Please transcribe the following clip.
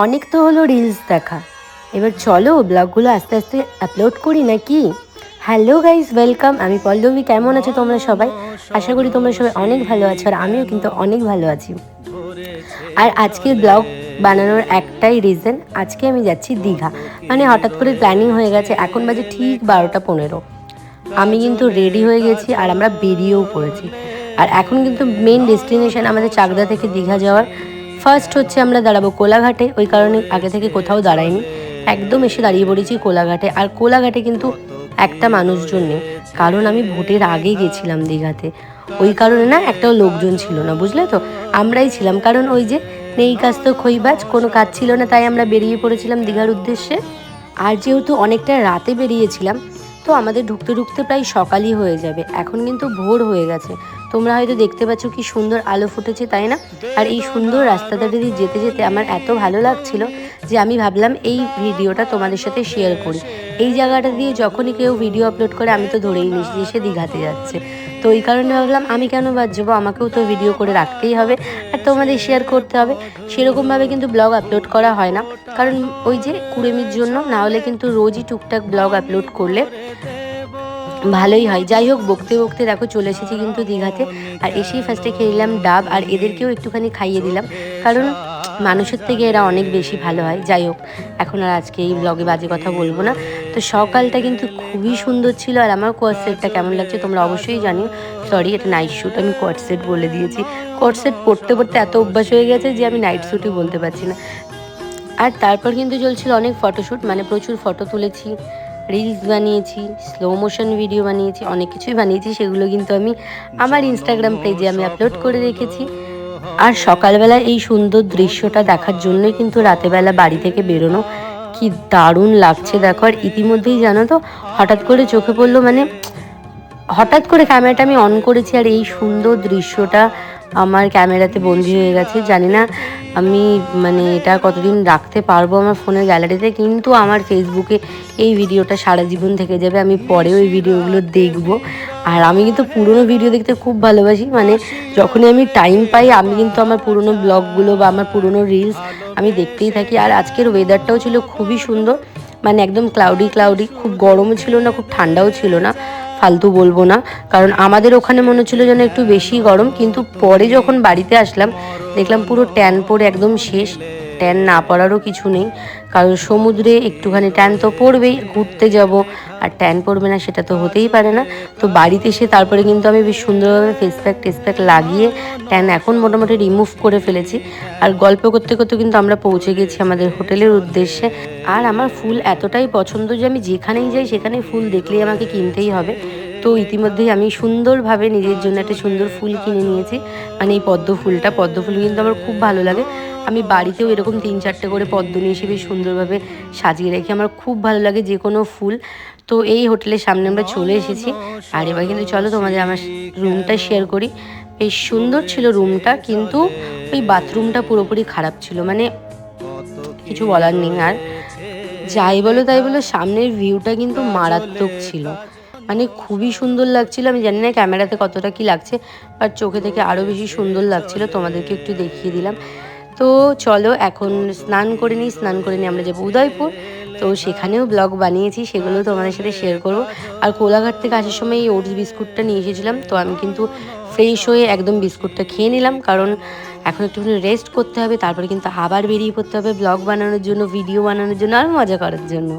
অনেক তো হলো রিলস দেখা, এবার চলো ব্লগগুলো আস্তে আস্তে আপলোড করি নাকি। Hello guys, welcome. আমি পল্লবী। কেমন আছো তোমরা সবাই? আশা করি তোমরা সবাই অনেক ভালো আছো, আর আমিও কিন্তু অনেক ভালো আছি। আর আজকের ব্লগ বানানোর একটাই রিজন, আজকে আমি যাচ্ছি দীঘা। মানে হঠাৎ করে প্ল্যানিং হয়ে গেছে, এখন বাজে ঠিক 12টা 15। আমি কিন্তু রেডি হয়ে গেছি আর আমরা বেরিয়েও পড়েছি। আর এখন কিন্তু মেন ডেস্টিনেশন আমাদের চাকদা থেকে দীঘা যাওয়ার। ফার্স্ট হচ্ছে আমরা দাঁড়াবো কোলাঘাটে, ওই কারণে আগে থেকে কোথাও দাঁড়াইনি, একদম এসে দাঁড়িয়ে পড়েছি কোলাঘাটে। আর কোলাঘাটে কিন্তু একটা মানুষজন নেই, কারণ আমি ভোটের আগে গেছিলাম দীঘাতে, ওই কারণে না একটাও লোকজন ছিল না, বুঝলে তো। আমরাই ছিলাম, কারণ ওই যে নেই কাজ তো খইবাজ, কোনো কাজ ছিল না, তাই আমরা বেরিয়ে পড়েছিলাম দীঘার উদ্দেশ্যে। আর যেহেতু অনেকটা রাতে বেরিয়েছিলাম, তো আমাদের ঢুকতে ঢুকতে প্রায় সকালই হয়ে যাবে। এখন কিন্তু ভোর হয়ে গেছে, তোমরা হয়তো দেখতে পাচ্ছ কি সুন্দর আলো ফুটেছে, তাই না? আর এই সুন্দর রাস্তাটা দিয়ে যেতে যেতে আমার এত ভালো লাগছিল যে আমি ভাবলাম এই ভিডিওটা তোমাদের সাথে শেয়ার করি। এই জায়গাটা দিয়ে যখনই কেউ ভিডিও আপলোড করে আমি তো ধরেই নিস যে সে দীঘাতে যাচ্ছে। তো এই কারণে ভাবলাম আমি কেন বাদ যাবো, আমাকেও তো ভিডিও করে রাখতেই হবে আর তোমাদের শেয়ার করতে হবে। সেরকমভাবে কিন্তু ব্লগ আপলোড করা হয় না, কারণ ওই যে কুড়েমির জন্য, না হলে কিন্তু রোজই টুকটাক ব্লগ আপলোড করলে ভালোই হয়। যাই হোক, বকতে বকতে দেখো চলে এসেছি কিন্তু দীঘাতে। আর এসেই ফার্স্টে খেয়ে নিলাম ডাব, আর এদেরকেও একটুখানি খাইয়ে দিলাম, কারণ মানুষের থেকে এরা অনেক বেশি ভালো হয়। যাই হোক, এখন আর আজকে এই ব্লগে বাজে কথা বলবো না। তো সকালটা কিন্তু খুবই সুন্দর ছিল, আর আমার কোয়াট সেটটা কেমন লাগছে তোমরা অবশ্যই জানিও। সরি, এটা নাইট শ্যুট, আমি কোয়াট সেট বলে দিয়েছি। কোয়াট সেট পড়তে পড়তে এত অভ্যাস হয়ে গেছে যে আমি নাইট শ্যুটই বলতে পারছি না। আর তারপর কিন্তু চলছিল অনেক ফটোশ্যুট, মানে প্রচুর ফটো তুলেছি, রিলস বানিয়েছি, স্লো মোশন ভিডিও বানিয়েছি, অনেক কিছুই বানিয়েছি। সেগুলো কিন্তু আমি আমার ইনস্টাগ্রাম পেজে আমি আপলোড করে রেখেছি। আর সকালবেলা এই সুন্দর দৃশ্যটা দেখার জন্যই কিন্তু রাতেবেলা বাড়ি থেকে বেরোনো। কি দারুণ লাগছে দেখো। আর ইতিমধ্যেই জানো তো, হঠাৎ করে চোখে পড়লো, মানে হঠাৎ করে ক্যামেরাটা আমি অন করেছি, আর এই সুন্দর দৃশ্যটা আমার ক্যামেরাতে বন্দি হয়ে গেছে। জানি না আমি মানে এটা কতদিন রাখতে পারবো আমার ফোনের গ্যালারিতে, কিন্তু আমার ফেসবুকে এই ভিডিওটা সারা জীবন থেকে যাবে। আমি পরেও এই ভিডিওগুলো দেখব। আর আমি কিন্তু পুরনো ভিডিও দেখতে খুব ভালোবাসি, মানে যখনই আমি টাইম পাই আমি কিন্তু আমার পুরনো ব্লগগুলো বা আমার পুরনো রিলস আমি দেখতেই থাকি। আর আজকের ওয়েদারটাও ছিল খুবই সুন্দর, মানে একদম ক্লাউডি ক্লাউডি, খুব গরমও ছিল না, খুব ঠান্ডাও ছিল না। ফালতু বলবো না, কারণ আমাদের ওখানে মনে হচ্ছিল যেন একটু বেশি গরম, কিন্তু পরে যখন বাড়িতে আসলাম দেখলাম পুরো ট্যান পড়ে একদম শেষ। ট্যান না পড়ারও কিছু নেই, কারণ সমুদ্রে একটুখানি ট্যান তো পড়বেই, ঘুরতে যাব আর ট্যান পড়বে না সেটা তো হতেই পারে না। তো বাড়িতে এসে তারপরে কিন্তু আমি বেশ সুন্দরভাবে ফেস প্যাক লাগিয়ে ট্যান এখন মোটামুটি রিমুভ করে ফেলেছি। আর গল্প করতে করতে কিন্তু আমরা পৌঁছে গেছি আমাদের হোটেলের উদ্দেশ্যে। আর আমার ফুল এতটাই পছন্দ যে আমি যেখানেই যাই সেখানেই ফুল দেখলেই আমাকে কিনতেই হবে। তো ইতিমধ্যেই আমি সুন্দরভাবে নিজের জন্য একটা সুন্দর ফুল কিনে নিয়েছি, মানে এই পদ্ম ফুল কিন্তু আমার খুব ভালো লাগে। আমি বাড়িতেও এরকম 3-4টে করে পদ্ম নিয়ে এসে বেশ সুন্দরভাবে সাজিয়ে রেখে, আমার খুব ভালো লাগে যে কোনো ফুল। তো এই হোটেলের সামনে আমরা চলে এসেছি। আর এবার কিন্তু চলো তোমাদের আমার রুমটা শেয়ার করি। বেশ সুন্দর ছিল রুমটা, কিন্তু ওই বাথরুমটা পুরোপুরি খারাপ ছিল, মানে কিছু বলার নেই। আর যাই বলো তাই বলো, সামনের ভিউটা কিন্তু মারাত্মক ছিল, মানে খুবই সুন্দর লাগছিল। আমি জানি না ক্যামেরাতে কতটা কি লাগছে, আর চোখে থেকে আরও বেশি সুন্দর লাগছিল, তোমাদেরকে একটু দেখিয়ে দিলাম। তো চলো এখন স্নান করে নিই আমরা যাবো উদয়পুর। তো সেখানেও ব্লগ বানিয়েছি, সেগুলো তোমাদের সাথে শেয়ার করব। আর কোলাঘাট থেকে আসার সময় এই ওটস বিস্কুটটা নিয়ে এসেছিলাম, তো আমি কিন্তু ফ্রেশ হয়ে একদম বিস্কুটটা খেয়ে নিলাম, কারণ এখন একটুখানি রেস্ট করতে হবে, তারপরে কিন্তু আবার বেরিয়ে পড়তে হবে ব্লগ বানানোর জন্য, ভিডিও বানানোর জন্য আর মজা করার জন্য।